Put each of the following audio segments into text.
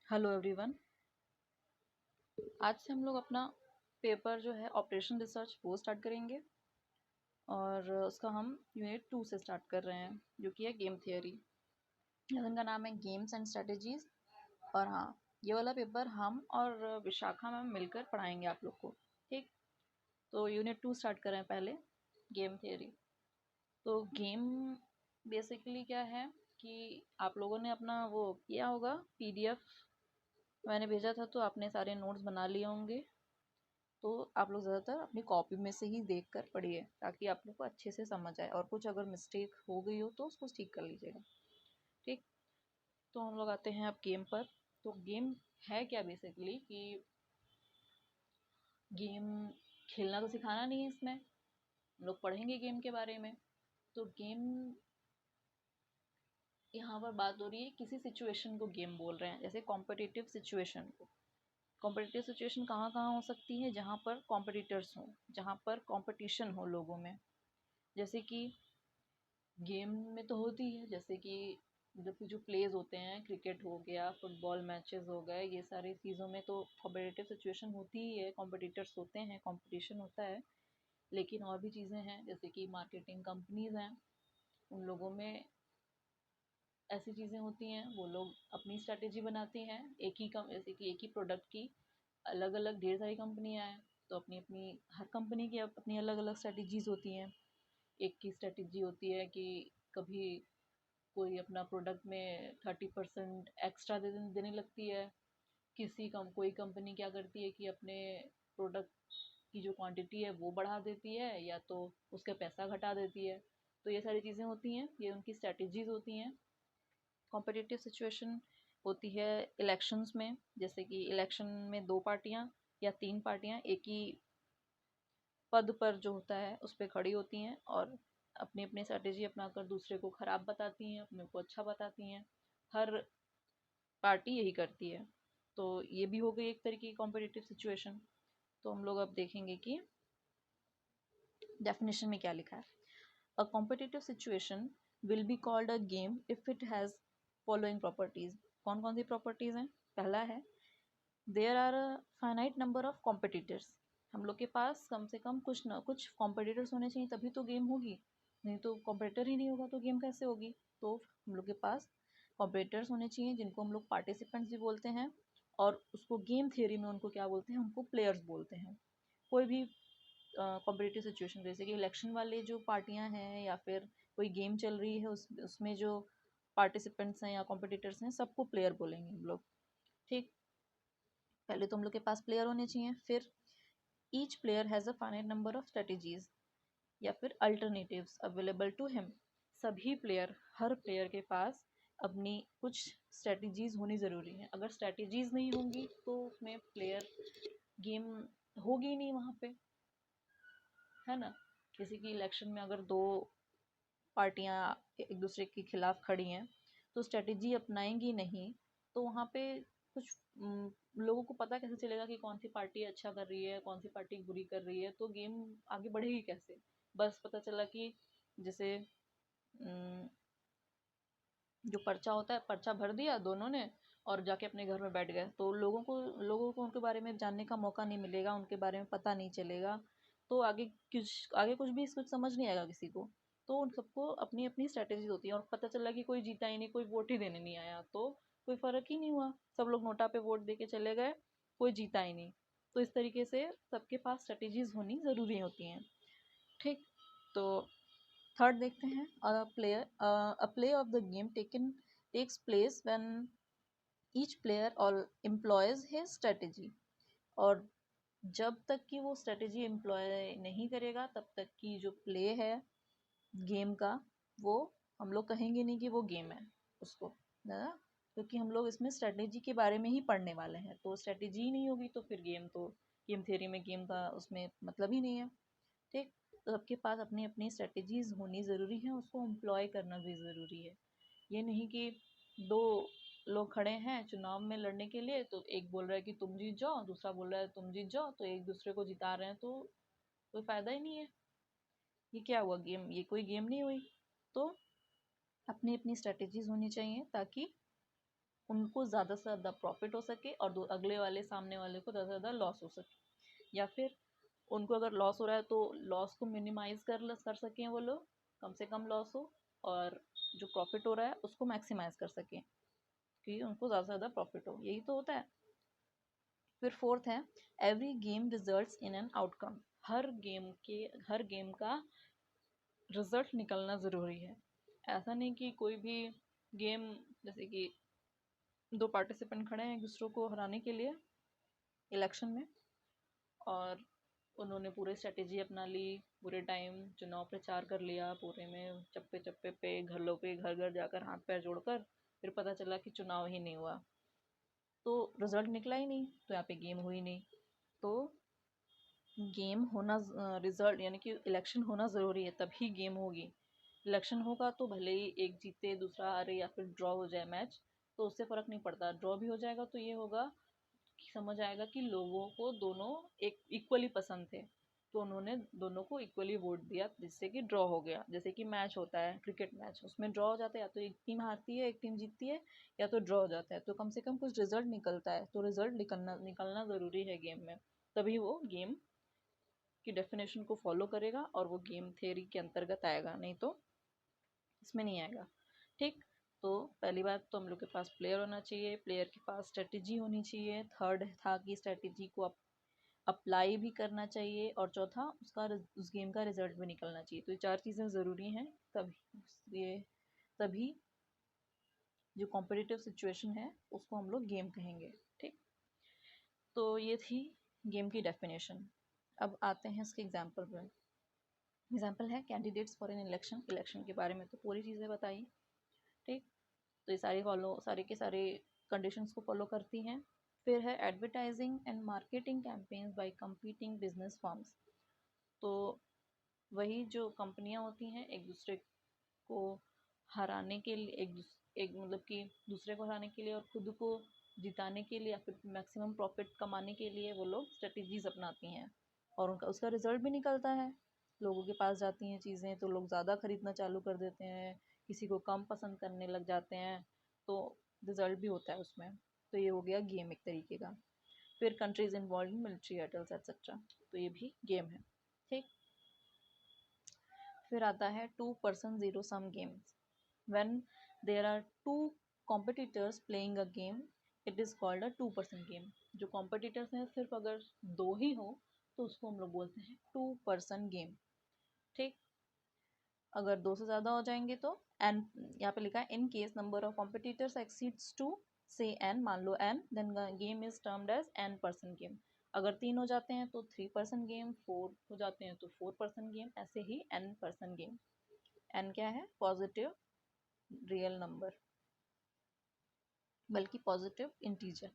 Hello everyone. आज से हम लोग अपना पेपर जो है ऑपरेशन रिसर्च वो स्टार्ट करेंगे और उसका हम यूनिट 2 से स्टार्ट कर रहे हैं जो कि है गेम थियोरी। लेसन का नाम है गेम्स एंड स्ट्रेटजीज। और हाँ, ये वाला पेपर हम और विशाखा मैम मिलकर पढ़ाएंगे आप लोग को। ठीक, तो यूनिट 2 स्टार्ट करें पहले गेम थियोरी। तो गेम बेसिकली क्या है कि आप लोगों ने अपना वो किया होगा, पीडीएफ मैंने भेजा था तो आपने सारे नोट्स बना लिए होंगे। तो आप लोग ज़्यादातर अपनी कॉपी में से ही देख कर पढ़िए ताकि आप लोग को अच्छे से समझ आए, और कुछ अगर मिस्टेक हो गई हो तो उसको ठीक कर लीजिएगा। ठीक, तो हम लोग आते हैं अब गेम पर। तो गेम है क्या बेसिकली कि गेम खेलना तो सिखाना नहीं है इसमें, हम लोग पढ़ेंगे गेम के बारे में। तो गेम, यहाँ पर बात हो रही है किसी सिचुएशन को गेम बोल रहे हैं, जैसे कॉम्पिटिटिव सिचुएशन को। कॉम्पिटिटिव सिचुएशन कहाँ कहाँ हो सकती है? जहाँ पर कॉम्पिटिटर्स हों, जहाँ पर कंपटीशन हो लोगों में। जैसे कि गेम में तो होती है, जैसे कि जो प्लेज होते हैं, क्रिकेट हो गया, फुटबॉल मैचेस हो गए, ये सारी चीज़ों में तो कॉम्पिटिटिव सिचुएशन होती ही है, कॉम्पिटिटर्स होते हैं, कंपटीशन होता है। लेकिन और भी चीज़ें हैं, जैसे कि मार्केटिंग कंपनीज हैं, उन लोगों में ऐसी चीज़ें होती हैं, वो लोग अपनी स्ट्रैटेजी बनाती हैं। एक ही कम जैसे कि एक ही प्रोडक्ट की अलग अलग ढेर सारी कंपनियां हैं, तो अपनी अपनी हर कंपनी की अपनी अलग अलग स्ट्रैटेजीज होती हैं। एक की स्ट्रैटेजी होती है कि कभी कोई अपना प्रोडक्ट में 30% एक्स्ट्रा देने लगती है। कोई कंपनी क्या करती है कि अपने प्रोडक्ट की जो क्वांटिटी है वो बढ़ा देती है, या तो उसके पैसा घटा देती है। तो ये सारी चीज़ें होती हैं, ये उनकी स्ट्रैटेजीज होती हैं। कॉम्पिटिटिव सिचुएशन होती है इलेक्शंस में, जैसे कि इलेक्शन में दो पार्टियां या तीन पार्टियां एक ही पद पर जो होता है उस पर खड़ी होती हैं और अपनी अपनी स्ट्रेटेजी अपनाकर दूसरे को खराब बताती हैं, अपने को अच्छा बताती हैं। हर पार्टी यही करती है। तो ये भी हो गई एक तरीके की कॉम्पिटिटिव सिचुएशन। तो हम लोग अब देखेंगे कि डेफिनेशन में क्या लिखा है। A competitive situation will be called a game if it has following properties. कौन कौन सी प्रॉपर्टीज हैं? पहला है, there are a finite number of competitors. हम लोग के पास कम से कम कुछ ना कुछ कॉम्पिटिटर्स होने चाहिए, तभी तो गेम होगी। नहीं तो कॉम्पिटिटर ही नहीं होगा तो गेम कैसे होगी? तो हम लोग के पास कॉम्पिटिटर्स होने चाहिए, जिनको हम लोग पार्टिसिपेंट्स भी बोलते हैं, और उसको गेम थियोरी में उनको क्या बोलते हैं? उनको प्लेयर्स बोलते हैं। कोई भी कॉम्पिटिटिव सिचुएशन, जैसे कि इलेक्शन वाले जो पार्टियां हैं या फिर कोई गेम चल रही है उसमें जो पार्टिसिपेंट्स हैं या कॉम्पिटिटर्स हैं, सबको प्लेयर बोलेंगे हम लोग। ठीक, पहले तो हम लोग के पास प्लेयर होने चाहिए। फिर each player has a finite number of strategies या फिर अल्टरनेटिव्स अवेलेबल टू हिम। सभी प्लेयर, हर प्लेयर के पास अपनी कुछ स्ट्रेटजीज होनी ज़रूरी है। अगर स्ट्रेटजीज नहीं होंगी तो उसमें प्लेयर गेम होगी नहीं वहाँ पे, है ना। किसी की इलेक्शन में अगर दो पार्टियां एक दूसरे के खिलाफ खड़ी हैं तो स्ट्रेटजी अपनाएंगी नहीं, तो वहाँ पे कुछ लोगों को पता कैसे चलेगा कि कौन सी पार्टी अच्छा कर रही है, कौन सी पार्टी बुरी कर रही है? तो गेम आगे बढ़ेगी कैसे? बस पता चला कि जैसे जो पर्चा होता है, पर्चा भर दिया दोनों ने और जाके अपने घर में बैठ गए, तो लोगों को उनके बारे में जानने का मौका नहीं मिलेगा, उनके बारे में पता नहीं चलेगा। तो आगे कुछ भी कुछ समझ नहीं आएगा किसी को। तो उन सबको अपनी अपनी स्ट्रेटेजी होती है, और पता चला कि कोई जीता ही नहीं, कोई वोट ही देने नहीं आया, तो कोई फर्क ही नहीं हुआ, सब लोग नोटा पे वोट दे के चले गए, कोई जीता ही नहीं। तो इस तरीके से सबके पास स्ट्रेटेजीज होनी ज़रूरी होती हैं। ठीक, तो थर्ड देखते हैं। A play of the game takes place when each player और एम्प्लॉयज हिज स्ट्रेटेजी। और जब तक कि वो स्ट्रेटेजी एम्प्लॉय नहीं करेगा तब तक की जो प्ले है गेम का, वो हम लोग कहेंगे नहीं कि वो गेम है उसको, है ना। क्योंकि हम लोग इसमें स्ट्रेटेजी के बारे में ही पढ़ने वाले हैं, तो स्ट्रेटेजी ही नहीं होगी तो फिर गेम थ्योरी में गेम का उसमें मतलब ही नहीं है। ठीक, तो सबके पास अपनी अपनी स्ट्रेटेजीज होनी ज़रूरी है, उसको एम्प्लॉय करना भी ज़रूरी है। ये नहीं कि दो लोग खड़े हैं चुनाव में लड़ने के लिए, तो एक बोल रहा है कि तुम जीत जाओ, दूसरा बोल रहा है तुम जीत जाओ, तो एक दूसरे को जिता रहे हैं, तो कोई फ़ायदा ही नहीं है। ये क्या हुआ? गेम? ये कोई गेम नहीं हुई। तो अपनी अपनी स्ट्रेटेजीज होनी चाहिए ताकि उनको ज़्यादा से ज़्यादा प्रॉफिट हो सके और अगले वाले सामने वाले को ज़्यादा से ज़्यादा लॉस हो सके, या फिर उनको अगर लॉस हो रहा है तो लॉस को मिनिमाइज कर सकें वो लोग, कम से कम लॉस हो, और जो प्रॉफिट हो रहा है उसको मैक्सिमाइज कर सकें कि उनको ज़्यादा से ज़्यादा प्रॉफिट हो। यही तो होता है। फिर फोर्थ है every game results in an outcome. Her game का रिजल्ट निकलना ज़रूरी है। ऐसा नहीं कि कोई भी गेम, जैसे कि दो पार्टिसिपेंट खड़े हैं एक दूसरे को हराने के लिए इलेक्शन में, और उन्होंने पूरे स्ट्रेटेजी अपना ली, पूरे टाइम चुनाव प्रचार कर लिया, पूरे में चप्पे चप्पे पे घरों पे घर घर जाकर हाथ पैर जोड़कर, फिर पता चला कि चुनाव ही नहीं हुआ, तो रिजल्ट निकला ही नहीं, तो यहाँ पे गेम हुई नहीं। तो गेम होना, रिजल्ट यानी कि इलेक्शन होना ज़रूरी है, तभी गेम होगी। इलेक्शन होगा तो भले ही एक जीते दूसरा हारे या फिर ड्रॉ हो जाए मैच, तो उससे फ़र्क नहीं पड़ता। ड्रॉ भी हो जाएगा तो ये होगा कि समझ आएगा कि लोगों को दोनों एक इक्वली पसंद थे, तो उन्होंने दोनों को इक्वली वोट दिया, जिससे कि ड्रॉ हो गया। जैसे कि मैच होता है, क्रिकेट मैच, उसमें ड्रॉ हो जाता है, या तो एक टीम हारती है एक टीम जीतती है, या तो ड्रॉ हो जाता है, तो कम से कम कुछ रिजल्ट निकलता है। तो रिजल्ट निकलना ज़रूरी है गेम में, तभी वो गेम की डेफिनेशन को फॉलो करेगा और वो गेम थ्योरी के अंतर्गत आएगा, नहीं तो इसमें नहीं आएगा। ठीक, तो पहली बात तो हम लोग के पास प्लेयर होना चाहिए, प्लेयर के पास स्ट्रेटेजी होनी चाहिए। थर्ड था कि स्ट्रेटेजी को अप्लाई भी करना चाहिए, और चौथा उस गेम का रिजल्ट भी निकलना चाहिए। तो ये चार चीज़ें ज़रूरी हैं, तभी जो कॉम्पिटिटिव सिचुएशन है उसको हम लोग गेम कहेंगे। ठीक, तो ये थी गेम की डेफिनेशन। अब आते हैं इसके एग्जाम्पल पर। एग्जाम्पल है candidates for an election. Election के बारे में तो पूरी चीज़ें बताई। ठीक, तो ये सारे के सारे कंडीशंस को फॉलो करती हैं। फिर है advertising and marketing campaigns by competing business firms. तो वही जो कंपनियां होती हैं एक दूसरे को हराने के लिए, एक मतलब कि दूसरे को हराने के लिए और खुद को जिताने के लिए, या फिर मैक्सिमम प्रॉफिट कमाने के लिए वो लोग स्ट्रेटजीज अपनाती हैं, और उसका रिजल्ट भी निकलता है। लोगों के पास जाती हैं चीज़ें तो लोग ज़्यादा खरीदना चालू कर देते हैं, किसी को कम पसंद करने लग जाते हैं, तो रिजल्ट भी होता है उसमें। तो ये हो गया गेम एक तरीके का। फिर countries involve in military battles etcetera, तो ये भी गेम है। ठीक, फिर आता है two person zero sum games. When there are two competitors playing a game it is called a two person game. जो कॉम्पिटिटर्स हैं सिर्फ अगर दो ही हो तो उसको हम लोग बोलते हैं टू पर्सन गेम। ठीक, अगर दो से ज़्यादा हो जाएंगे तो एन, यहाँ पे लिखा है in case number of competitors exceeds two से एन, मान लो n, then game is termed as n person game. अगर तीन हो जाते हैं तो थ्री पर्सन गेम, फोर हो जाते हैं तो फोर पर्सन गेम, ऐसे ही एन पर्सन गेम। एन क्या है? पॉजिटिव रियल नंबर, बल्कि positive integer.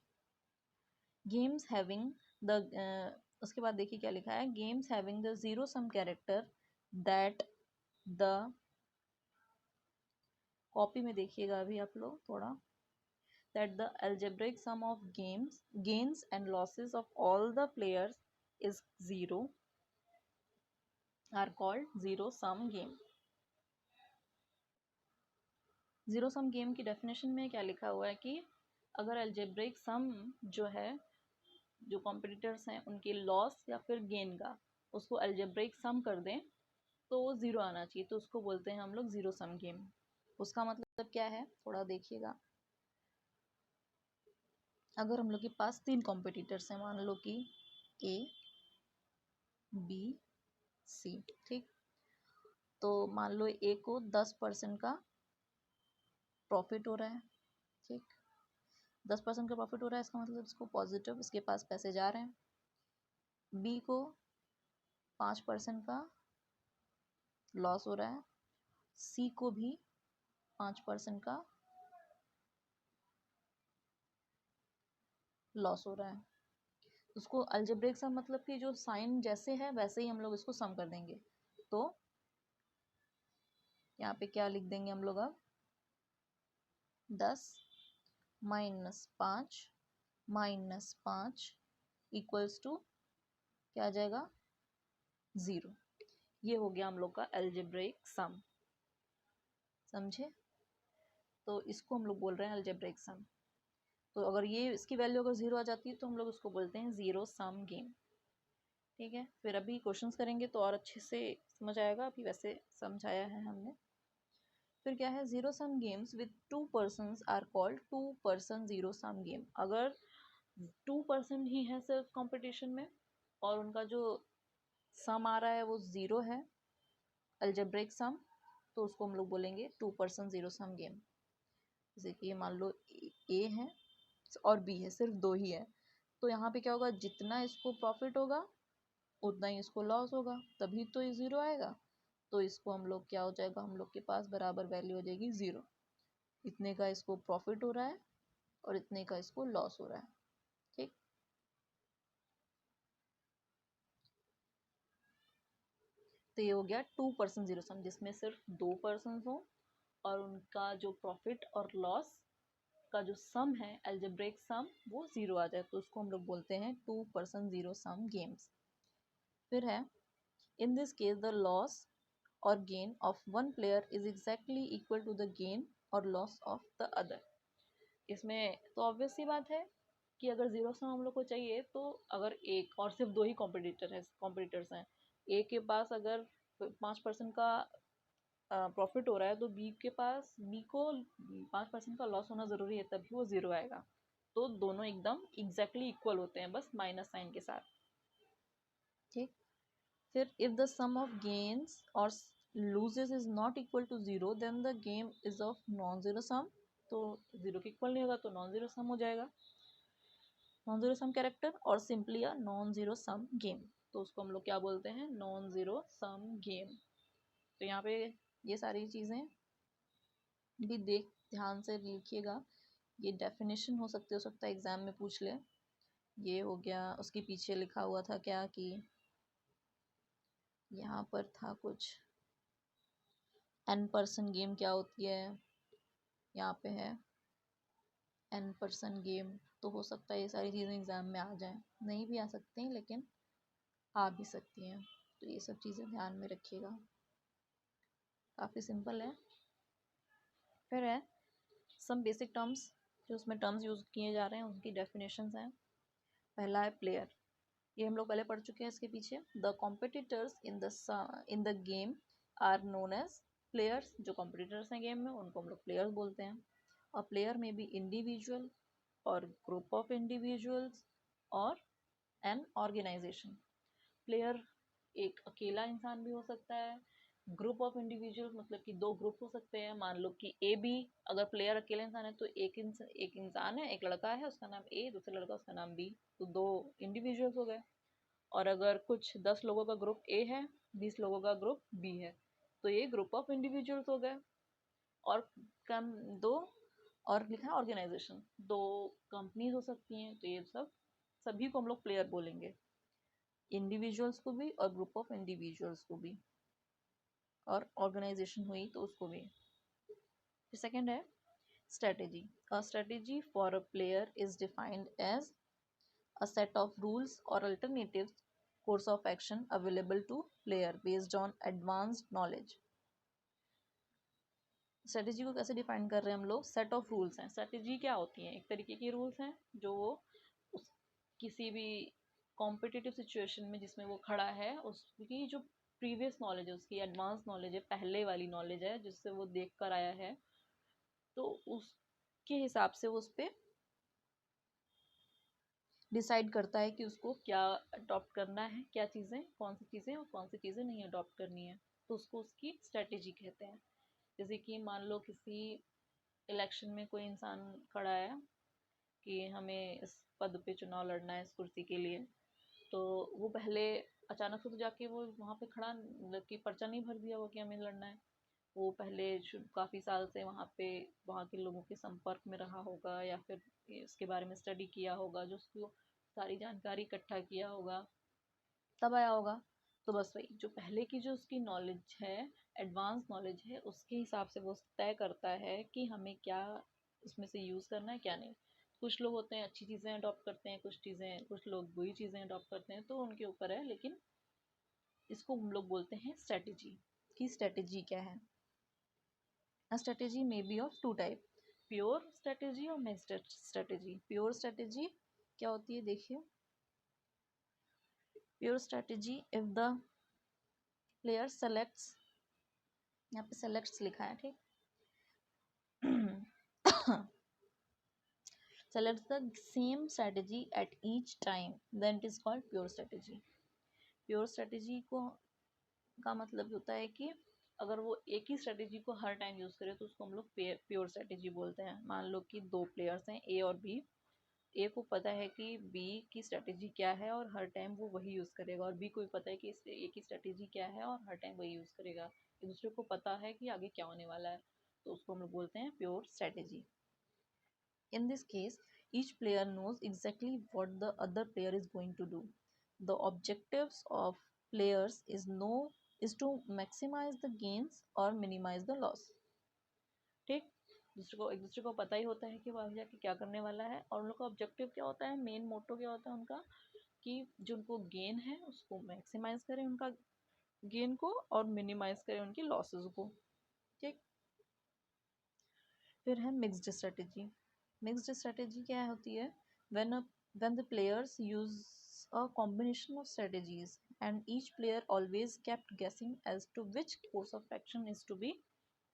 Games having the, उसके बाद देखिए क्या लिखा है, games having the zero sum character that the, copy में देखिएगा अभी आप लोग थोड़ा, that the algebraic sum of gains and losses of all the players is zero are called zero sum game. Zero sum game की definition में क्या लिखा हुआ है कि अगर algebraic sum जो है, जो कॉम्पिटिटर्स हैं उनके लॉस या फिर गेन का, उसको algebraic sum कर दें तो वो ज़ीरो आना चाहिए, तो उसको बोलते हैं हम लोग ज़ीरो सम गेम। उसका मतलब क्या है थोड़ा देखिएगा। अगर हम लोग के पास तीन कॉम्पिटिटर्स हैं, मान लो कि ए बी सी, ठीक, तो मान लो ए को 10% का प्रॉफिट हो रहा है। ठीक, 10% का प्रॉफिट हो रहा है, इसका मतलब इसको पॉजिटिव, इसके पास पैसे जा रहे हैं। बी को 5% का लॉस हो रहा है, सी को भी 5% का लॉस हो रहा है। उसको अलजेब्रिक सम मतलब कि जो साइन जैसे है वैसे ही हम लोग इसको सम कर देंगे। तो यहाँ पे क्या लिख देंगे हम लोग अब, 10 माइनस पाँच इक्वल्स टू क्या आ जाएगा, 0। ये हो गया हम लोग का अलजेब्रिक सम, समझे? तो इसको हम लोग बोल रहे हैं अलजेब्रिक सम। तो अगर ये इसकी वैल्यू अगर 0 आ जाती है तो हम लोग उसको बोलते हैं ज़ीरो सम गेम। ठीक है, फिर अभी क्वेश्चंस करेंगे तो और अच्छे से समझ आएगा, अभी वैसे समझाया है हमने। फिर क्या है, zero sum games with 2 persons are called 2 person zero sum game. अगर 2 पर्सन ही है सिर्फ कंपटीशन में और उनका जो सम आ रहा है वो 0 है, अलजेब्रिक सम, तो उसको हम लोग बोलेंगे 2 पर्सन ज़ीरो सम गेम। जैसे कि मान लो ए है और बी है, सिर्फ 2 ही है, तो यहाँ पे क्या होगा, जितना इसको प्रॉफिट होगा उतना ही इसको लॉस होगा, तभी तो ये 0 आएगा। तो इसको हम लोग क्या हो जाएगा, हम लोग के पास बराबर वैल्यू हो जाएगी 0। इतने का इसको प्रॉफिट हो रहा है और इतने का इसको लॉस हो रहा है। ठीक, तो ये हो गया 2 पर्सन ज़ीरो सम, जिसमें सिर्फ 2 पर्सन हो और उनका जो प्रॉफिट और लॉस का जो सम है, अलजेब्रिक सम, वो 0 आ जाए, तो उसको हम लोग बोलते हैं 2 पर्सन ज़ीरो सम गेम्स। फिर है, in this case the loss और gain of one player is exactly equal to the gain और लॉस ऑफ द अदर। इसमें तो ऑब्वियस सी बात है कि अगर ज़ीरो सम हम लोग को चाहिए, तो अगर एक और सिर्फ 2 ही कॉम्पिटिटर्स हैं, ए के पास अगर 5% का प्रॉफिट हो रहा है, तो बी को 5% का लॉस होना ज़रूरी है, तभी वो 0 आएगा। तो दोनों एकदम एग्जैक्टली इक्वल होते हैं, बस माइनस साइन के साथ। ठीक, फिर if the sum of gains और losses is not equal to 0 then the game is of non zero sum. तो 0 के इक्वल नहीं होगा तो नॉन ज़ीरो सम हो जाएगा, नॉन ज़ीरो सम कैरेक्टर, और simply a non zero sum game. तो उसको हम लोग क्या बोलते हैं, नॉन ज़ीरो सम गेम। तो यहाँ पे ये सारी चीज़ें भी ध्यान से लिखिएगा। ये डेफिनेशन हो सकता है एग्जाम में पूछ ले। ये हो गया, उसके पीछे लिखा हुआ था क्या कि यहाँ पर था कुछ एन पर्सन गेम क्या होती है, यहाँ पे है एन पर्सन गेम। तो हो सकता है ये सारी चीज़ें एग्जाम में आ जाएं, नहीं भी आ सकती हैं लेकिन आ भी सकती हैं, तो ये सब चीज़ें ध्यान में रखिएगा, काफ़ी सिंपल है। फिर है सम बेसिक टर्म्स, जो उसमें टर्म्स यूज़ किए जा रहे हैं उनकी डेफिनेशंस हैं। पहला है प्लेयर, ये हम लोग पहले पढ़ चुके हैं इसके पीछे। The competitors in the game are known as players. जो कॉम्पिटिटर्स हैं गेम में उनको हम लोग प्लेयर्स बोलते हैं। A player may be individual or group of individuals or an organization. Player एक अकेला इंसान भी हो सकता है, ग्रुप ऑफ इंडिविजुअल्स मतलब कि 2 ग्रुप हो सकते हैं। मान लो कि ए बी, अगर प्लेयर अकेला इंसान है तो एक इंसान है, एक लड़का है उसका नाम ए, दूसरा लड़का उसका नाम बी, तो 2 इंडिविजुअल्स हो गए। और अगर कुछ 10 लोगों का ग्रुप ए है, 20 लोगों का ग्रुप बी है, तो ये ग्रुप ऑफ इंडिविजुअल्स हो गए। और कम 2, और लिखा है ऑर्गेनाइजेशन, 2 कंपनीज हो सकती हैं, तो ये सब सभी को हम लोग प्लेयर बोलेंगे, इंडिविजुअल्स को भी और ग्रुप ऑफ इंडिविजुअल्स को भी, और ऑर्गेनाइजेशन हुई तो उसको भी। फिर सेकेंड है strategy. A strategy for a player is defined as a set of rules or alternative course of action available to player based on advanced knowledge। Strategy को कैसे डिफाइन कर रहे हैं हम लोग, सेट ऑफ रूल्स हैं। Strategy क्या होती है, एक तरीके की रूल्स हैं जो वो उस किसी भी कॉम्पिटिटिव सिचुएशन में जिसमें वो खड़ा है, उसकी जो प्रीवियस नॉलेज है, उसकी एडवांस नॉलेज है, पहले वाली नॉलेज है जिससे वो देख कर आया है, तो उसके हिसाब से वो उस पर डिसाइड करता है कि उसको क्या अडॉप्ट करना है, क्या चीज़ें, कौन सी चीज़ें और कौन सी चीज़ें नहीं अडॉप्ट करनी है, तो उसको उसकी स्ट्रेटेजी कहते हैं। जैसे कि मान लो किसी इलेक्शन में कोई इंसान खड़ा है कि हमें इस पद पे चुनाव लड़ना है, इस कुर्सी के लिए, तो वो पहले अचानक से तो जाके वो वहाँ पे खड़ा, मतलब कि पर्चा नहीं भर दिया वो कि हमें लड़ना है। वो पहले काफ़ी साल से वहाँ पे वहाँ के लोगों के संपर्क में रहा होगा, या फिर इसके बारे में स्टडी किया होगा, जो उसको सारी जानकारी इकट्ठा किया होगा, तब आया होगा। तो बस वही जो पहले की जो उसकी नॉलेज है, एडवांस नॉलेज है, उसके हिसाब से वो तय करता है कि हमें क्या उसमें से यूज़ करना है क्या नहीं। कुछ लोग होते हैं अच्छी चीज़ें अडॉप्ट करते हैं, कुछ लोग बुरी चीज़ें अडॉप्ट करते हैं, तो उनके ऊपर है, लेकिन इसको हम लोग बोलते हैं स्ट्रेटेजी। की स्ट्रेटेजी क्या है, A strategy may be of 2 types, pure strategy और मिक्स्ड स्ट्रेटेजी। प्योर स्ट्रेटेजी क्या होती है, देखिए pure strategy if the player selects, यहाँ पे सेलेक्ट्स लिखा है, ठीक selects the same strategy at each time, then it is called pure strategy. Pure strategy को का मतलब होता है कि अगर वो एक ही स्ट्रेटेजी को हर टाइम यूज करे तो उसको हम लोग प्योर स्ट्रेटेजी बोलते हैं। मान लो कि दो प्लेयर्स हैं ए और बी, ए को पता है कि बी की स्ट्रेटेजी क्या है और हर टाइम वो वही यूज करेगा, और बी को भी पता है कि ए की स्ट्रेटेजी क्या है और हर टाइम वही यूज करेगा, एक दूसरे को पता है कि आगे क्या होने वाला है, तो उसको हम लोग बोलते हैं pure strategy. In this case, each player knows exactly what the other player is going to do. The objectives of players is to maximize the gains or minimize the loss. ठीक, एक दूसरे को पता ही होता है कि वो आगे जाके क्या करने वाला है, और उन लोग का ऑब्जेक्टिव क्या होता है, मेन मोटो क्या होता है उनका, कि जो उनको गेन है उसको मैक्सिमाइज करें उनका गेन को, और मिनिमाइज करें उनकी लॉसेस को। ठीक, फिर है मिक्स्ड स्ट्रेटेजी। मिक्स्ड स्ट्रेटेजी क्या होती है, when the players use a combination of strategies and each player always kept guessing as to which course of action is to be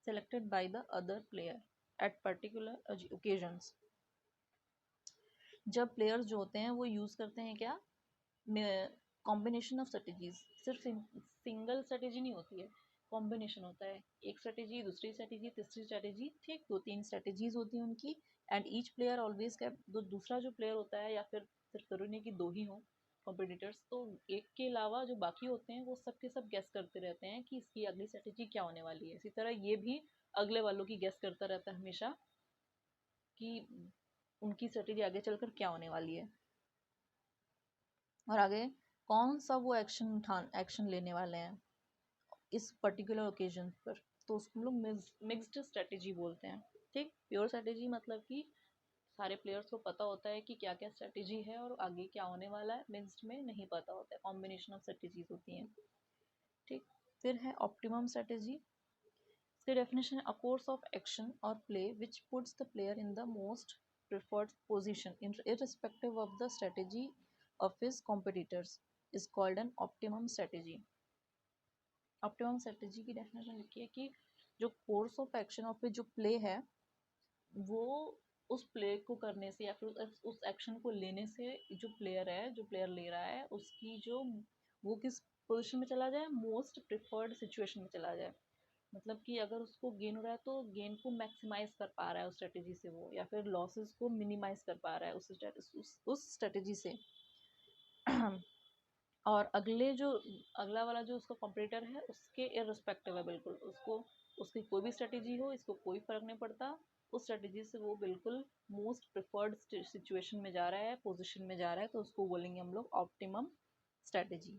selected by the other player at particular occasions। जब players जो होते हैं वो use करते हैं क्या, combination of strategies, सिर्फ single strategy नहीं होती है, कॉम्बिनेशन होता है, एक स्ट्रेटेजी, दूसरी स्ट्रेटेजी, तीसरी स्ट्रेटेजी, ठीक, 2-3 स्ट्रेटेजीज होती हैं उनकी। एंड ईच प्लेयर ऑलवेज दूसरा जो प्लेयर होता है, या फिर सिर्फ जरूरी नहीं कि दो ही हों कॉम्पिटिटर्स, तो एक के अलावा जो बाकी होते हैं वो सब के सब गेस करते रहते हैं कि इसकी अगली स्ट्रेटेजी क्या होने वाली है। इसी तरह ये भी अगले वालों की गेस करता रहता है हमेशा कि उनकी स्ट्रेटेजी आगे चलकर क्या होने वाली है, और आगे कौन सा वो एक्शन लेने वाले हैं इस पर्टिकुलर ओकेजन पर, तो उसको हम लोग मिक्स्ड स्ट्रेटेजी बोलते हैं। ठीक, प्योर स्ट्रेटेजी मतलब कि सारे प्लेयर्स को पता होता है कि क्या क्या स्ट्रेटेजी है और आगे क्या होने वाला है, मिक्स्ड में नहीं पता होता है, कॉम्बिनेशन ऑफ स्ट्रेटेजीज होती हैं। ठीक, फिर है ऑप्टिमम स्ट्रेटेजी। इसकी डेफिनेशन है अ कोर्स ऑफ एक्शन और play which puts the player in the most preferred position irrespective of the strategy of his competitors is called an optimum strategy। Optimum strategy की definition लिखी है कि जो course of action और फिर जो play है वो उस प्ले को करने से या फिर उस एक्शन को लेने से जो प्लेयर ले रहा है उसकी जो वो किस पोजीशन में चला जाए, मोस्ट प्रिफर्ड सिचुएशन में चला जाए। मतलब कि अगर उसको गेन हो रहा है तो गेन को मैक्सिमाइज कर पा रहा है उस स्ट्रेटेजी से वो, या फिर लॉसेस को मिनिमाइज कर पा रहा है उस स्ट्रेटेजी से। और अगला वाला जो उसका कॉम्पिटिटर है उसके इररिस्पेक्टिव है, बिल्कुल उसकी कोई भी स्ट्रेटेजी हो, इसको कोई फर्क नहीं पड़ता, उस स्ट्रेटेजी से वो बिल्कुल मोस्ट प्रिफर्ड सिचुएशन में जा रहा है, पोजीशन में जा रहा है, तो उसको बोलेंगे हम लोग ऑप्टिमम स्ट्रेटेजी।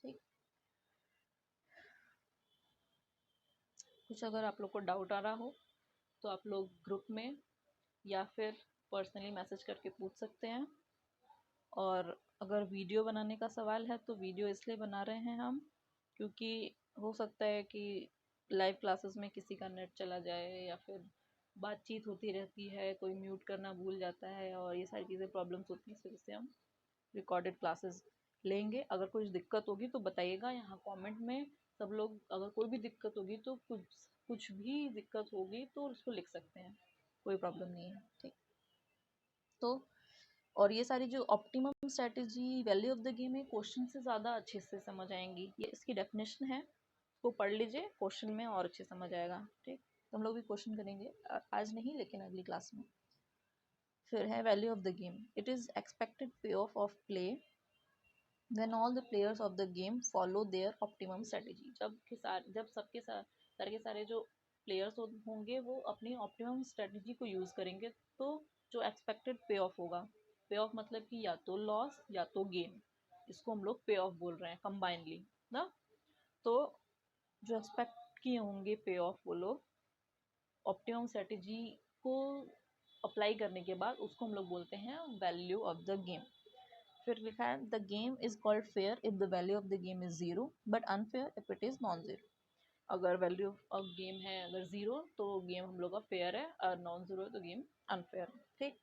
ठीक, कुछ अगर आप लोग को डाउट आ रहा हो तो आप लोग ग्रुप में या फिर पर्सनली मैसेज करके पूछ सकते हैं। और अगर वीडियो बनाने का सवाल है तो वीडियो इसलिए बना रहे हैं हम क्योंकि हो सकता है कि लाइव क्लासेस में किसी का नेट चला जाए या फिर बातचीत होती रहती है, कोई म्यूट करना भूल जाता है, और ये सारी चीज़ें प्रॉब्लम्स होती हैं, इस वजह से हम रिकॉर्डेड क्लासेस लेंगे। अगर कुछ दिक्कत होगी तो बताइएगा यहाँ कमेंट में, सब लोग अगर कोई भी दिक्कत होगी तो कुछ भी दिक्कत होगी तो उसको लिख सकते हैं, कोई प्रॉब्लम नहीं है। ठीक, तो और ये सारी जो optimum strategy, value of the game है, क्वेश्चन से ज़्यादा अच्छे से समझ आएंगी। ये इसकी डेफिनेशन है, उसको पढ़ लीजिए, क्वेश्चन में और अच्छे समझ आएगा। ठीक, तो हम लोग भी क्वेश्चन करेंगे, आज नहीं लेकिन अगली क्लास में। फिर है value of the game. It is expected payoff play when all the players of the game follow their optimum strategy। जब सारे के सारे जो प्लेयर्स होंगे वो अपनी ऑप्टिमम स्ट्रेटजी को यूज़ करेंगे, तो जो एक्सपेक्टेड पे ऑफ होगा, पे ऑफ मतलब कि या तो लॉस या तो गेन, इसको हम लोग पे ऑफ बोल रहे हैं कंबाइनली ना। तो जो एक्सपेक्ट किए होंगे पे ऑफ वो लोग ऑप्टिमम स्ट्रेटजी को अप्लाई करने के बाद, उसको हम लोग बोलते हैं वैल्यू ऑफ द गेम। फिर लिखा है the game is called fair if the value of the game is 0 but unfair if it is non 0। अगर वैल्यू ऑफ गेम है अगर 0 तो गेम हम लोग का फेयर है, और नॉन 0 है तो गेम अनफेयर। ठीक,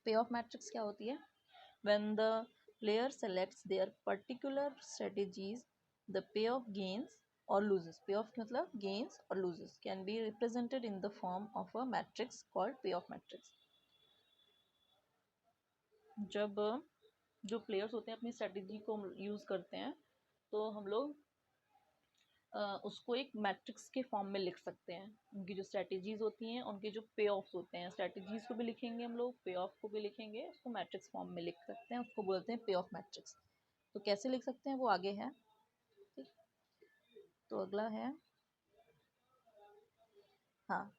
पे ऑफ मैट्रिक्स क्या होती है? When the player selects their particular strategies, the payoff gains or loses. Payoff मतलब gains or loses can be represented in the form of a matrix called payoff matrix. जब जो players होते हैं अपनी strategy को यूज़ करते हैं तो हम लोग उसको एक मैट्रिक्स के फॉर्म में लिख सकते हैं। उनकी जो स्ट्रेटजीज होती हैं उनके जो पे ऑफ्स होते हैं, स्ट्रेटजीज को भी लिखेंगे हम लोग, पे ऑफ को भी लिखेंगे, उसको मैट्रिक्स फॉर्म में लिख सकते हैं, उसको बोलते हैं पे ऑफ मैट्रिक्स। तो कैसे लिख सकते हैं वो आगे है। ठीक, तो अगला है, हाँ,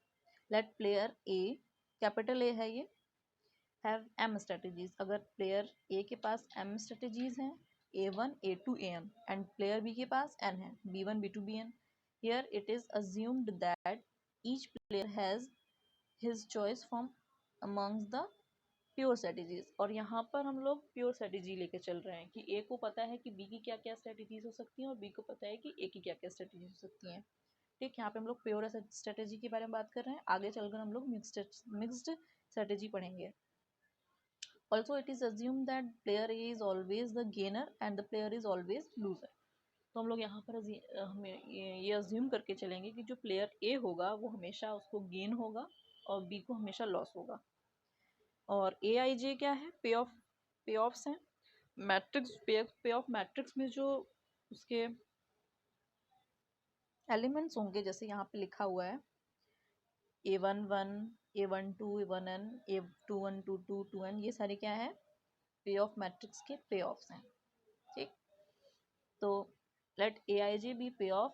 let player A, capital A है ये, हैव एम स्ट्रेटजीज। अगर प्लेयर ए के पास एम स्ट्रेटजीज हैं, A1 A2 AM, and player B के पास n है, B1 B2 BN, here it is assumed that each player has his choice from amongst the pure strategies. और यहाँ पर हम लोग प्योर स्ट्रेटेजी लेके चल रहे हैं कि ए को पता है कि बी की क्या क्या स्ट्रेटेजीज हो सकती हैं और बी को पता है कि ए की क्या क्या स्ट्रेटेजीज हो सकती हैं। ठीक, यहाँ पे हम लोग प्योर स्ट्रेटेजी के बारे में बात कर रहे हैं, आगे चलकर हम लोग मिक्स्ड स्ट्रेटेजी पढ़ेंगे। Also, it is assumed that player A is always the gainer and the player is always loser. तो हम लोग यहाँ पर हमें ये अज्यूम करके चलेंगे कि जो प्लेयर ए होगा वो हमेशा उसको गेन होगा और बी को हमेशा लॉस होगा। और ए आई जे क्या है? पे ऑफ्स हैं। मैट्रिक्स पे ऑफ मैट्रिक्स में जो उसके एलिमेंट्स होंगे, जैसे यहाँ पे लिखा हुआ है A11 A12 A1n A21 22 2n, ये सारे क्या है? पे ऑफ मैट्रिक्स के पे ऑफ्स हैं। ठीक, तो let Aij be payoff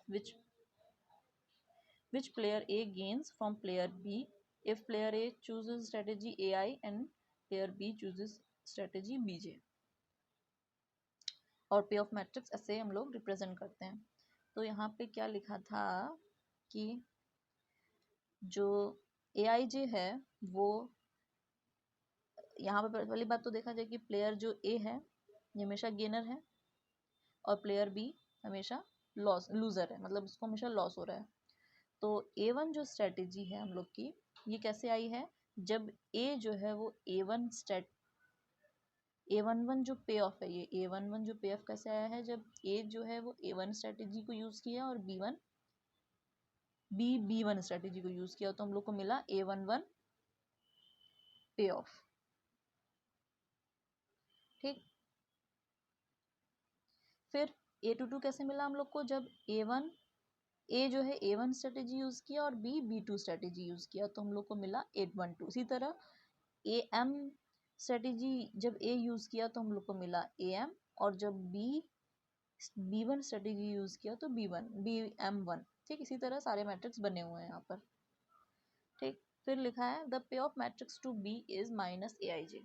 which player A gains from player B if player A chooses strategy AI and player B chooses strategy BJ। और पे ऑफ मैट्रिक्स ऐसे हम लोग रिप्रेजेंट करते हैं। तो यहाँ पे क्या लिखा था कि जो AIJ है वो, यहाँ पे पहली बात तो देखा जाए कि प्लेयर जो A है ये हमेशा गेनर है और प्लेयर बी हमेशा लूजर है, मतलब उसको हमेशा लॉस हो रहा है। तो A1 जो स्ट्रेटेजी है हम लोग की, ये कैसे आई है? जब A जो है वो A11 जो पे ऑफ है, ये A11 जो पे ऑफ कैसे आया है? जब A जो है वो A1 स्ट्रेटेजी को यूज किया और B1 स्ट्रेटेजी को यूज किया, तो हम लोग को मिला A11 पे ऑफ। ठीक, फिर A22 कैसे मिला हम लोग को? जब A जो है A1 स्ट्रेटेजी यूज किया और B2 स्ट्रेटेजी यूज किया, तो हम लोग को मिला 812। इसी तरह AM स्ट्रेटेजी जब A यूज किया तो हम लोग को मिला AM, और जब B1 स्ट्रेटेजी यूज किया तो BM1। ठीक, इसी तरह सारे मैट्रिक्स बने हुए हैं यहाँ पर। ठीक, फिर लिखा है the payoff matrix to B is minus AIJ।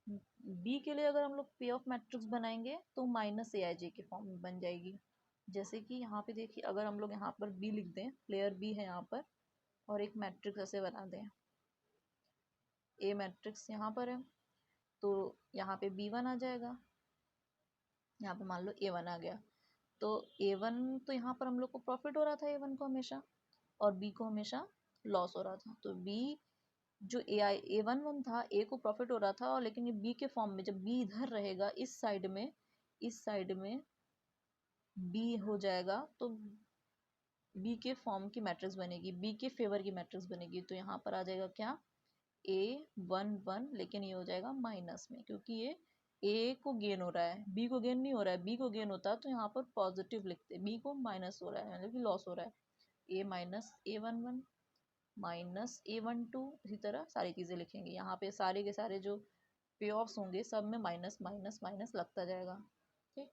B के लिए अगर हम लोग पे ऑफ मैट्रिक्स बनाएंगे तो माइनस AIJ के फॉर्म में बन जाएगी। जैसे कि यहाँ पे देखिए, अगर हम लोग यहाँ पर बी लिख दें, प्लेयर बी है यहाँ पर, और एक मैट्रिक्स ऐसे बना दें, ए मैट्रिक्स यहाँ पर है, तो यहाँ पे B1 आ जाएगा, यहाँ पे मान लो A1 आ गया। तो A1 तो यहाँ पर हम लोग को प्रॉफिट हो रहा था A1 को हमेशा, और B को हमेशा लॉस हो रहा था। तो B जो A11 था, A को प्रॉफिट हो रहा था, और लेकिन ये B के फॉर्म में, जब B इधर रहेगा इस साइड में B हो जाएगा, तो B के फॉर्म की मैट्रिक्स बनेगी, B के फेवर की मैट्रिक्स बनेगी। तो यहाँ पर आ जाएगा क्या? A11, लेकिन ये हो जाएगा माइनस में, क्योंकि ये A को गेन हो रहा है, B को गेन नहीं हो रहा है। B को गेन होता तो यहाँ पर पॉजिटिव लिखते, B को माइनस हो रहा है, मतलब कि लॉस हो रहा है। A minus A11 minus A12, इसी तरह सारी चीज़ें लिखेंगे। यहाँ पे सारे के सारे जो पे ऑफ्स होंगे सब में माइनस माइनस माइनस लगता जाएगा। ठीक,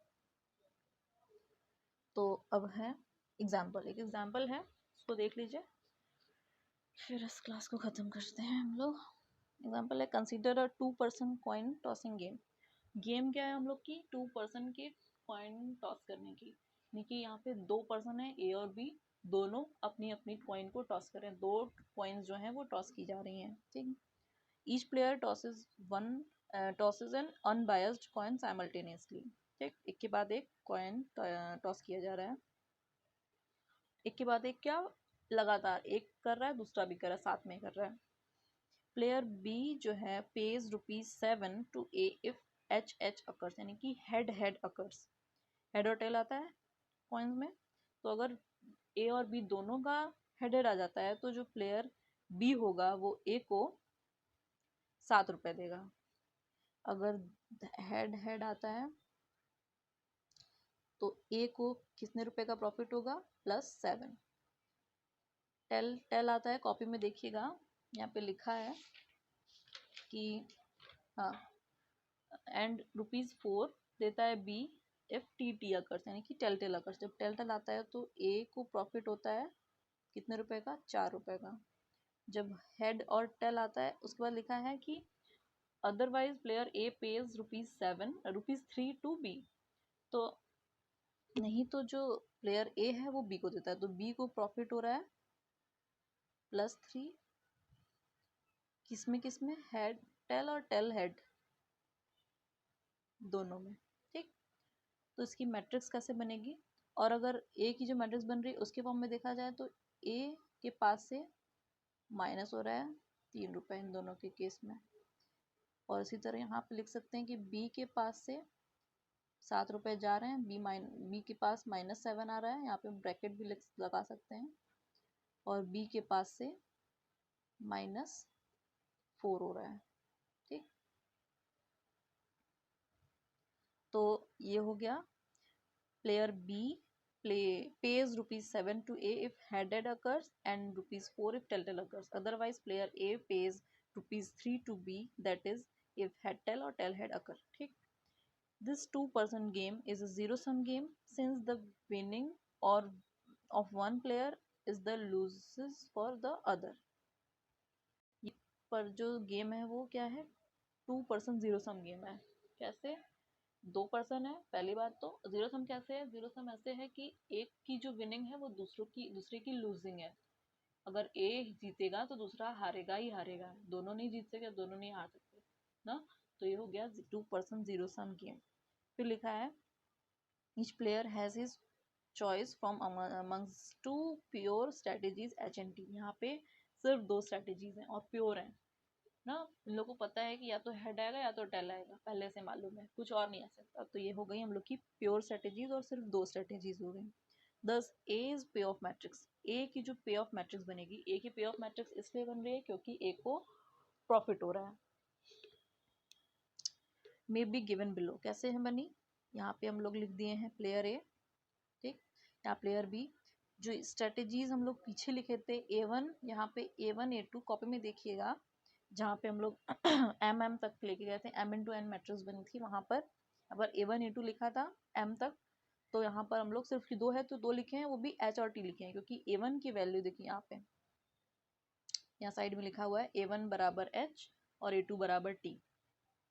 तो अब है एग्जाम्पल, एक एग्जाम्पल है, उसको देख लीजिए, फिर इस क्लास को ख़त्म करते हैं हम लोग। एग्जाम्पल है, consider a 2 person coin tossing game. Game क्या है हम लोग की? 2 पर्सन के कॉइन टॉस करने की। यानी कि यहाँ पे 2 पर्सन है, ए और बी, दोनों अपनी अपनी कॉइन को टॉस करें। 2 कॉइन्स जो हैं वो टॉस की जा रही हैं। ठीक, each player tosses N unbiased coin simultaneously. ठीक, एक के बाद एक कॉइन टॉस किया जा रहा है। एक के बाद एक क्या लगातार एक कर रहा है, दूसरा भी कर रहा है, साथ में कर रहा है। प्लेयर बी जो है pays ₹7 to A if H H occurs, यानी कि हेड हेड अकर्स, हेड और टेल आता है कॉइन्स में। तो अगर ए और बी दोनों का हेड हेड आ जाता है तो जो प्लेयर बी होगा वो ए को ₹7 देगा। अगर हेड हेड आता है तो ए को कितने रुपए का प्रॉफिट होगा? +7। टेल टेल आता है, कॉपी में देखिएगा यहाँ पे लिखा है कि हाँ, एंड ₹4 देता है B if T T occurs, यानी कि टेल टेल अकर्स। जब टेल टेल आता है तो ए को प्रॉफिट होता है कितने रुपए का? ₹4 का। जब हेड और टेल आता है उसके बाद लिखा है कि otherwise player A pays ₹3 to B. तो नहीं तो जो प्लेयर ए है वो बी को देता है, तो बी को प्रॉफिट हो रहा है +3। किसमें किसमें? हेड टेल और टेल हेड दोनों में। ठीक, तो इसकी मैट्रिक्स कैसे बनेगी? और अगर ए की जो मैट्रिक्स बन रही है उसके फॉर्म में देखा जाए तो ए के पास से माइनस हो रहा है ₹3 इन दोनों के केस में। और इसी तरह यहाँ पे लिख सकते हैं कि बी के पास से ₹7 जा रहे हैं, बी के पास -7 आ रहा है, यहाँ पे ब्रैकेट भी लगा सकते हैं। और बी के पास से -4 हो रहा है। ठीक, तो ये हो गया player B pays ₹7 to A if head head occurs and ₹4 if tail tail occurs. Otherwise player A pays ₹3 to B, that is if head tail or tail head occur. ठीक, this two-person game is a zero-sum game since the winning or of one player is the losses for the other. पर जो game है वो क्या है? 2-person zero sum game है। कैसे? 2 person है। पहली बात तो जीरो सम कैसे है? जीरो सम ऐसे है कि एक की जो विनिंग है वो दूसरे की लूजिंग है। अगर ए जीतेगा तो दूसरा हारेगा ही हारेगा, दोनों नहीं जीत सकते, दोनों नहीं हार सकते ना। तो ये हो गया 2-person जीरो सम गेम। फिर लिखा है each player has his choice from amongst two pure strategies H and T। यहाँ पे सिर्फ 2 स्ट्रेटेजीज हैं और प्योर हैं ना। इन लोगों को पता है कि या तो हेड आएगा या तो टेल आएगा, पहले से मालूम है, कुछ और नहीं आ सकता। तो ये हो गई हम लोग की प्योर स्ट्रेटेजीज और सिर्फ 2 स्ट्रेटेजीज हो गई। दस ए इज पे ऑफ मैट्रिक्स। ए की जो पे ऑफ मैट्रिक्स बनेगी, ए की पे ऑफ मैट्रिक्स इसलिए बन रही है क्योंकि ए को प्रॉफिट हो रहा है। मे बी गिवन बिलो, कैसे है बनी? यहाँ पे हम लोग लिख दिए हैं प्लेयर ए, ठीक, यहाँ प्लेयर बी। जो स्ट्रेटेजीज हम लोग पीछे लिखे थे A1, यहाँ पे A1 A2 कॉपी में देखिएगा, जहाँ पे हम लोग M तक लेके गए थे, M×N मैट्रिक्स बनी थी वहां पर। अगर A1 A2 लिखा था M तक, तो यहाँ पर हम लोग सिर्फ 2 है तो 2 लिखे हैं, वो भी H और T लिखे हैं क्योंकि A1 की वैल्यू देखिए यहाँ पे, यहाँ साइड में लिखा हुआ है A1 बराबर H और A2 बराबर T,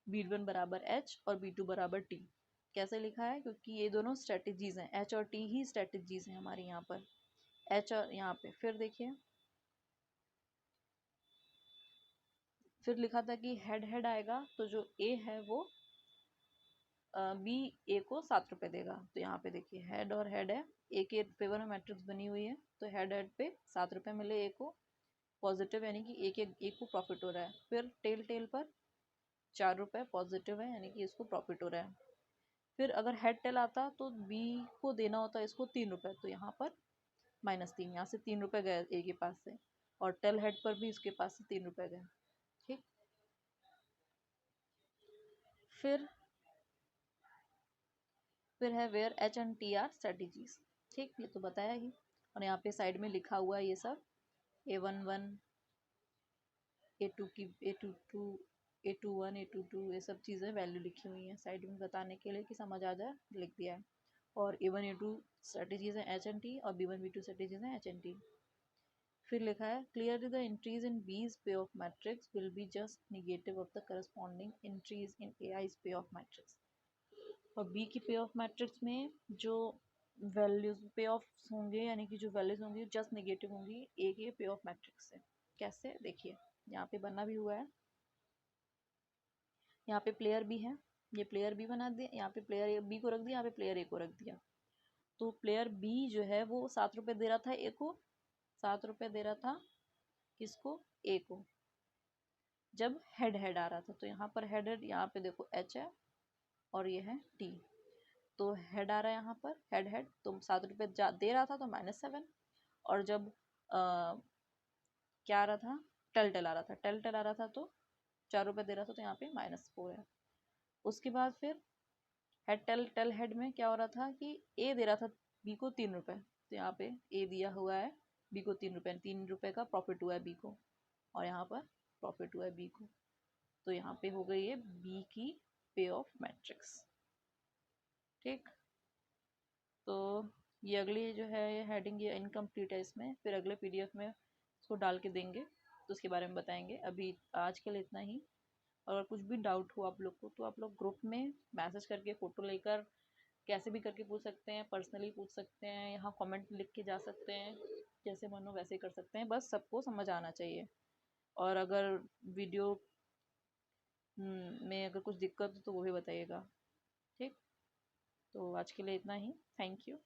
B1 बराबर H और B2 बराबर T। कैसे लिखा है? क्योंकि ये दोनों स्ट्रेटेजीज हैं, H और T ही स्ट्रेटेजीज हैं हमारे यहाँ पर। H और यहाँ पे फिर देखिए, फिर लिखा था कि हेड हेड आएगा तो जो A है वो बी ए को ₹7 देगा। तो यहाँ पे देखिए हेड और हेड है, ए के फेवर में मैट्रिक्स बनी हुई है, तो हेड हेड पे ₹7 मिले ए को पॉजिटिव, यानी कि ए को प्रॉफिट हो रहा है। फिर टेल टेल पर ₹4 पॉजिटिव है, यानी कि इसको प्रॉफिट हो रहा है। फिर अगर हेड टेल आता तो बी को देना होता इसको ₹3, तो यहाँ पर -3, यहाँ से ₹3 गए ए के पास से, और टेल हेड पर भी इसके पास से ₹3 गए। ठीक, फिर है where H and T are strategies. ठीक, ये तो बताया ही, और यहाँ पे साइड में लिखा हुआ है ये सब A11 A2 की A22 A21 A22 ये सब चीज़ें वैल्यू लिखी हुई हैं साइड में बताने के लिए कि समझ आ जाए, लिख दिया है। और A1 A2 स्ट्रेटेजीज हैं H एंड T और B1 B2 स्ट्रेटेजीज हैं H एंड T। फिर लिखा है क्लियरली द एंट्रीज इन बीज पे of matrix will be just negative of the corresponding entries in AI's पे ऑफ मैट्रिक्स। और बी की पे ऑफ मैट्रिक्स में जो वैल्यूज पे ऑफ होंगे, यानी कि जो वैल्यूज होंगी जस्ट नेगेटिव होंगी ए के पे ऑफ मैट्रिक्स से। कैसे? देखिए यहाँ पे बना भी हुआ है, यहाँ पे प्लेयर बी है, ये प्लेयर बी बना दिया, यहाँ पे प्लेयर बी को रख दिया, यहाँ पे प्लेयर ए को रख दिया। तो प्लेयर बी जो है वो 7 रुपये दे रहा था ए को, 7 रुपये दे रहा था किसको, ए को, जब हेड हेड आ रहा था। तो यहाँ पर हेड हेड, यहाँ पे देखो एच है और ये है टी, तो हेड आ रहा है यहाँ पर, हेड हेड, तो 7 रुपये दे रहा था तो -7, और जब क्या आ रहा था, टेल टेल आ रहा था, टेल टेल आ रहा था तो 4 रुपये दे रहा था तो यहाँ पे -4 है। उसके बाद फिर हेड टेल टेल हेड में क्या हो रहा था कि ए दे रहा था बी को 3 रुपये, तो यहाँ पे ए दिया हुआ है बी को 3 रुपये, 3 रुपये का प्रॉफिट हुआ है बी को, और यहाँ पर प्रॉफिट हुआ है बी को। तो यहाँ पे हो गई है बी की पे ऑफ मैट्रिक्स। ठीक, तो ये अगली जो है ये हेडिंग ये इनकम्प्लीट है, इसमें फिर अगले पीडीएफ में इसको डाल के देंगे तो उसके बारे में बताएंगे। अभी आज के लिए इतना ही। अगर कुछ भी डाउट हो आप लोग को तो आप लोग ग्रुप में मैसेज करके फ़ोटो लेकर कैसे भी करके पूछ सकते हैं, पर्सनली पूछ सकते हैं, यहाँ कमेंट लिख के जा सकते हैं, जैसे मन हो वैसे कर सकते हैं, बस सबको समझ आना चाहिए। और अगर वीडियो में अगर कुछ दिक्कत हो तो वो भी बताइएगा। ठीक, तो आज के लिए इतना ही। Thank you.